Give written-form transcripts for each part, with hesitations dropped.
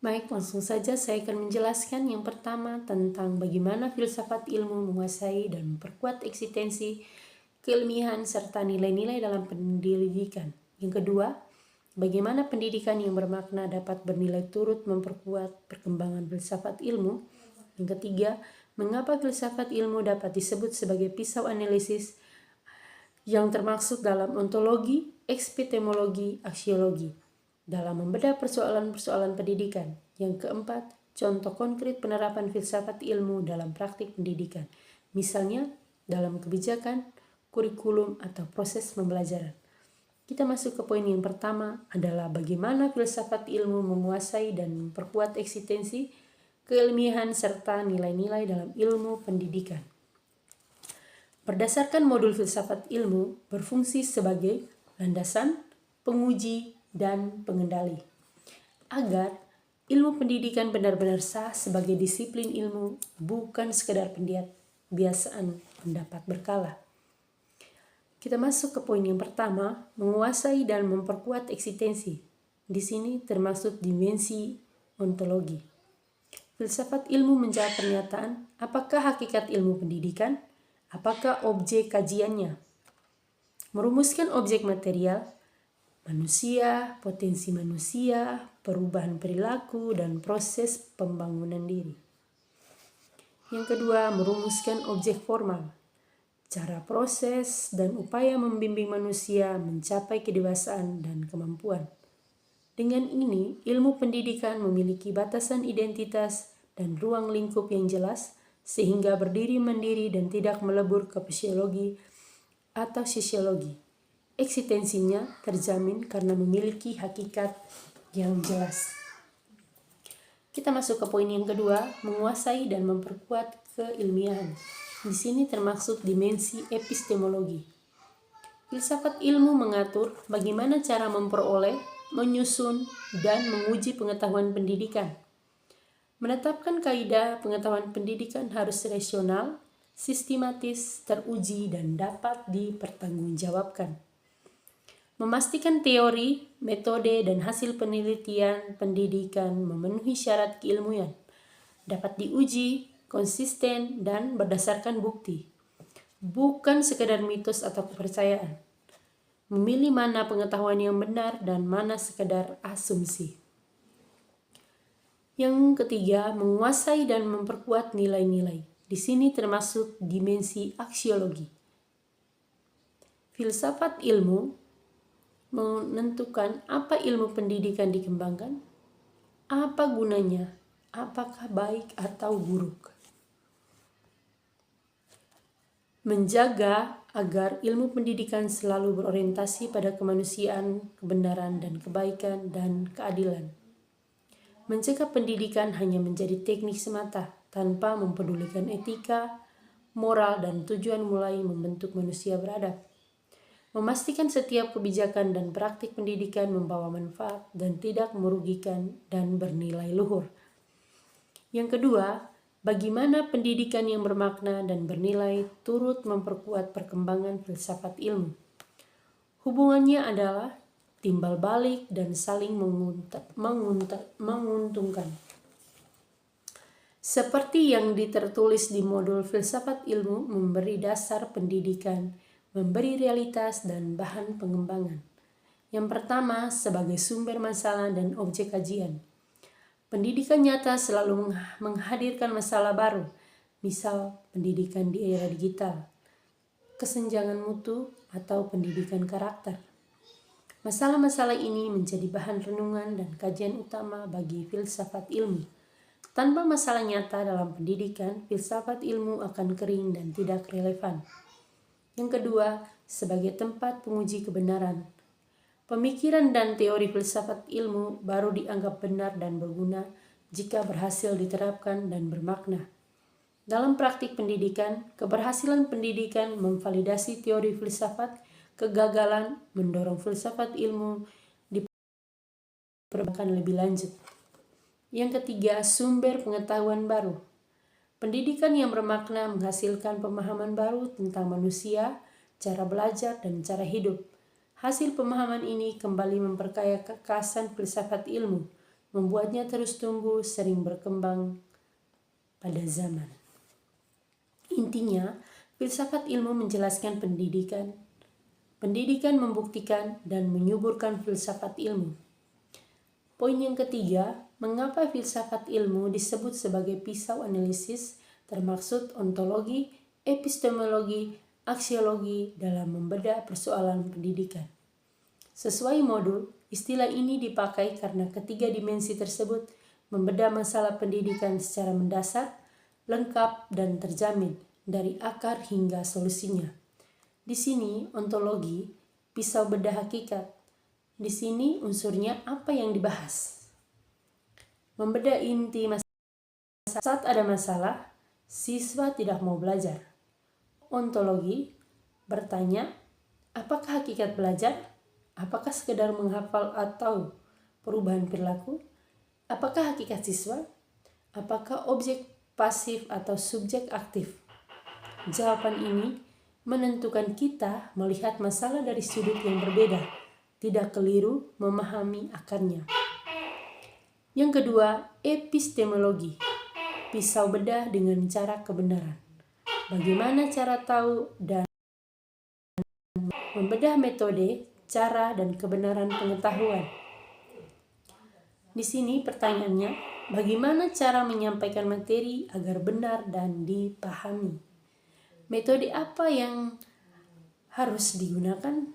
Baik, langsung saja saya akan menjelaskan yang pertama tentang bagaimana filsafat ilmu menguasai dan memperkuat eksistensi, keilmiahan, serta nilai-nilai dalam pendidikan. Yang kedua, bagaimana pendidikan yang bermakna dapat bernilai turut memperkuat perkembangan filsafat ilmu. Yang ketiga, mengapa filsafat ilmu dapat disebut sebagai pisau analisis yang termaksud dalam ontologi, epistemologi, aksiologi dalam membedah persoalan-persoalan pendidikan. Yang keempat, contoh konkret penerapan filsafat ilmu dalam praktik pendidikan, misalnya dalam kebijakan, kurikulum, atau proses pembelajaran. Kita masuk ke poin yang pertama adalah bagaimana filsafat ilmu menguasai dan memperkuat eksistensi, keilmiahan, serta nilai-nilai dalam ilmu pendidikan. Berdasarkan modul filsafat ilmu berfungsi sebagai landasan, penguji, dan pengendali. Agar ilmu pendidikan benar-benar sah sebagai disiplin ilmu, bukan sekedar pembiasaan pendapat berkala. Kita masuk ke poin yang pertama, menguasai dan memperkuat eksistensi. Di sini termasuk dimensi ontologi. Filsafat ilmu menjawab pernyataan, apakah hakikat ilmu pendidikan? Apakah objek kajiannya? Merumuskan objek material, manusia, potensi manusia, perubahan perilaku, dan proses pembangunan diri. Yang kedua, merumuskan objek formal, cara proses dan upaya membimbing manusia mencapai kedewasaan dan kemampuan. Dengan ini, ilmu pendidikan memiliki batasan identitas dan ruang lingkup yang jelas, sehingga berdiri mandiri dan tidak melebur ke psikologi atau sosiologi. Eksistensinya terjamin karena memiliki hakikat yang jelas. Kita masuk ke poin yang kedua, menguasai dan memperkuat keilmiahan. Di sini termasuk dimensi epistemologi. Filsafat ilmu mengatur bagaimana cara memperoleh, menyusun, dan menguji pengetahuan pendidikan. Menetapkan kaidah pengetahuan pendidikan harus rasional, sistematis, teruji, dan dapat dipertanggungjawabkan. Memastikan teori, metode, dan hasil penelitian pendidikan memenuhi syarat keilmuan, dapat diuji, konsisten, dan berdasarkan bukti, bukan sekedar mitos atau kepercayaan. Memilih mana pengetahuan yang benar dan mana sekedar asumsi. Yang ketiga, menguasai dan memperkuat nilai-nilai. Di sini termasuk dimensi aksiologi. Filsafat ilmu menentukan apa ilmu pendidikan dikembangkan, apa gunanya, apakah baik atau buruk. Menjaga agar ilmu pendidikan selalu berorientasi pada kemanusiaan, kebenaran dan kebaikan, dan keadilan. Mencegah pendidikan hanya menjadi teknik semata, tanpa mempedulikan etika, moral, dan tujuan mulai membentuk manusia beradab. Memastikan setiap kebijakan dan praktik pendidikan membawa manfaat dan tidak merugikan dan bernilai luhur. Yang kedua, bagaimana pendidikan yang bermakna dan bernilai turut memperkuat perkembangan filsafat ilmu. Hubungannya adalah timbal balik dan saling menguntungkan. Seperti yang tertulis di modul filsafat ilmu memberi dasar pendidikan, memberi realitas dan bahan pengembangan. Yang pertama, sebagai sumber masalah dan objek kajian. Pendidikan nyata selalu menghadirkan masalah baru, misal pendidikan di era digital, kesenjangan mutu, atau pendidikan karakter. Masalah-masalah ini menjadi bahan renungan dan kajian utama bagi filsafat ilmu. Tanpa masalah nyata dalam pendidikan, filsafat ilmu akan kering dan tidak relevan. Yang kedua, sebagai tempat penguji kebenaran. Pemikiran dan teori filsafat ilmu baru dianggap benar dan berguna jika berhasil diterapkan dan bermakna. Dalam praktik pendidikan, keberhasilan pendidikan memvalidasi teori filsafat, kegagalan mendorong filsafat ilmu diperkembangkan lebih lanjut. Yang ketiga, sumber pengetahuan baru. Pendidikan yang bermakna menghasilkan pemahaman baru tentang manusia, cara belajar, dan cara hidup. Hasil pemahaman ini kembali memperkaya kekasan filsafat ilmu, membuatnya terus tumbuh, sering berkembang pada zaman. Intinya, filsafat ilmu menjelaskan pendidikan. Pendidikan membuktikan dan menyuburkan filsafat ilmu. Poin yang ketiga, mengapa filsafat ilmu disebut sebagai pisau analisis, termaksud ontologi, epistemologi, aksiologi dalam membedah persoalan pendidikan. Sesuai modul, istilah ini dipakai karena ketiga dimensi tersebut membedah masalah pendidikan secara mendasar, lengkap, dan terjamin dari akar hingga solusinya. Di sini ontologi, pisau bedah hakikat. Di sini unsurnya apa yang dibahas. Membedah inti masalah. Saat ada masalah, siswa tidak mau belajar. Ontologi bertanya, apakah hakikat belajar? Apakah sekedar menghafal atau perubahan perilaku? Apakah hakikat siswa? Apakah objek pasif atau subjek aktif? Jawaban ini menentukan kita melihat masalah dari sudut yang berbeda, tidak keliru memahami akarnya. Yang kedua, epistemologi, pisau bedah dengan cara kebenaran. Bagaimana cara tahu dan membedah metode, cara, dan kebenaran pengetahuan. Di sini pertanyaannya, bagaimana cara menyampaikan materi agar benar dan dipahami? Metode apa yang harus digunakan?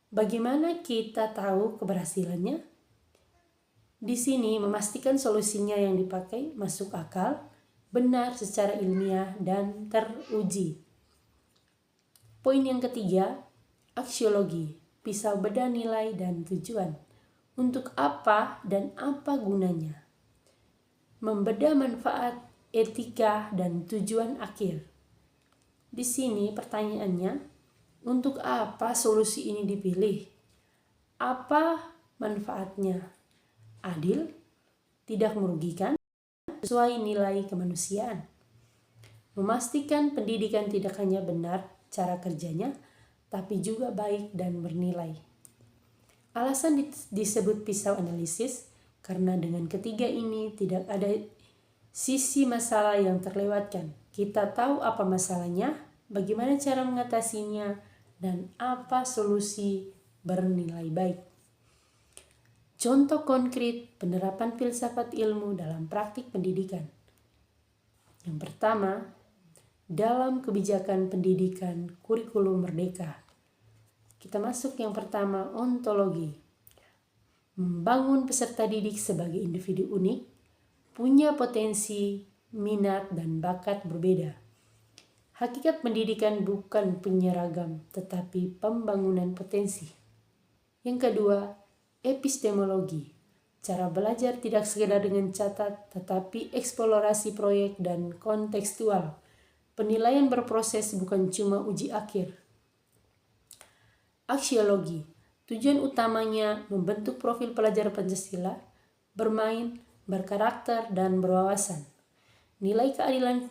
Bagaimana kita tahu keberhasilannya? Di sini memastikan solusinya yang dipakai masuk akal, benar secara ilmiah, dan teruji. Poin yang ketiga, aksiologi, pisau bedah nilai dan tujuan. Untuk apa dan apa gunanya? Membedah manfaat, etika, dan tujuan akhir. Di sini pertanyaannya, untuk apa solusi ini dipilih? Apa manfaatnya? Adil, tidak merugikan, sesuai nilai kemanusiaan. Memastikan pendidikan tidak hanya benar cara kerjanya, tapi juga baik dan bernilai. Alasan disebut pisau analisis karena dengan ketiga ini tidak ada sisi masalah yang terlewatkan. Kita tahu apa masalahnya, bagaimana cara mengatasinya, dan apa solusi bernilai baik. Contoh konkret penerapan filsafat ilmu dalam praktik pendidikan. Yang pertama, dalam kebijakan pendidikan kurikulum merdeka. Kita masuk yang pertama, ontologi. Membangun peserta didik sebagai individu unik, punya potensi, minat, dan bakat berbeda. Hakikat pendidikan bukan penyeragam, tetapi pembangunan potensi. Yang kedua, epistemologi. Cara belajar tidak sekedar dengan catat, tetapi eksplorasi proyek dan kontekstual. Penilaian berproses bukan cuma uji akhir. Aksiologi. Tujuan utamanya membentuk profil pelajar Pancasila, bermain, berkarakter, dan berwawasan. Nilai keadilan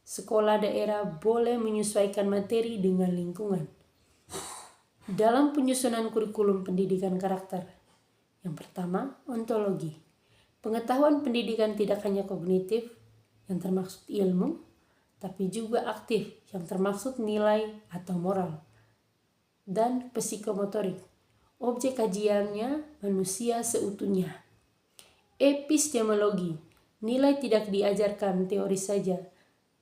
sekolah daerah boleh menyesuaikan materi dengan lingkungan. Dalam penyusunan kurikulum pendidikan karakter. Yang pertama, ontologi. Pengetahuan pendidikan tidak hanya kognitif, yang termaksud ilmu, tapi juga aktif, yang termaksud nilai atau moral, dan psikomotorik. Objek kajiannya manusia seutuhnya. Epistemologi, nilai tidak diajarkan teori saja,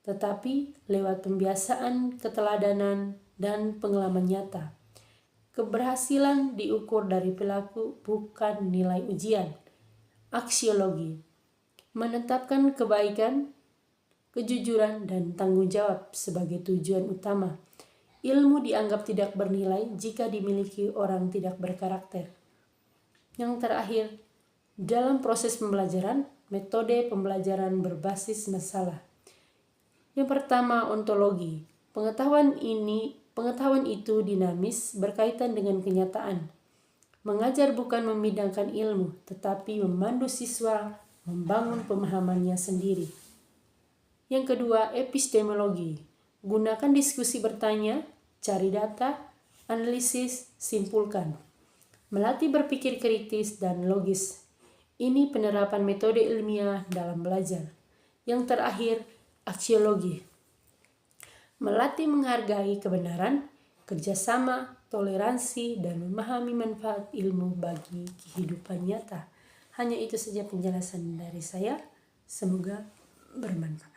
tetapi lewat pembiasaan, keteladanan, dan pengalaman nyata. Keberhasilan diukur dari perilaku, bukan nilai ujian. Aksiologi, menetapkan kebaikan, kejujuran, dan tanggung jawab sebagai tujuan utama. Ilmu dianggap tidak bernilai jika dimiliki orang tidak berkarakter. Yang terakhir, dalam proses pembelajaran, metode pembelajaran berbasis masalah. Yang pertama, ontologi. Pengetahuan itu dinamis, berkaitan dengan kenyataan. Mengajar bukan memindahkan ilmu, tetapi memandu siswa membangun pemahamannya sendiri. Yang kedua, epistemologi. Gunakan diskusi bertanya, cari data, analisis, simpulkan. Melatih berpikir kritis dan logis. Ini penerapan metode ilmiah dalam belajar. Yang terakhir, aksiologi. Melatih menghargai kebenaran, kerjasama, toleransi, dan memahami manfaat ilmu bagi kehidupan nyata. Hanya itu saja penjelasan dari saya. Semoga bermanfaat.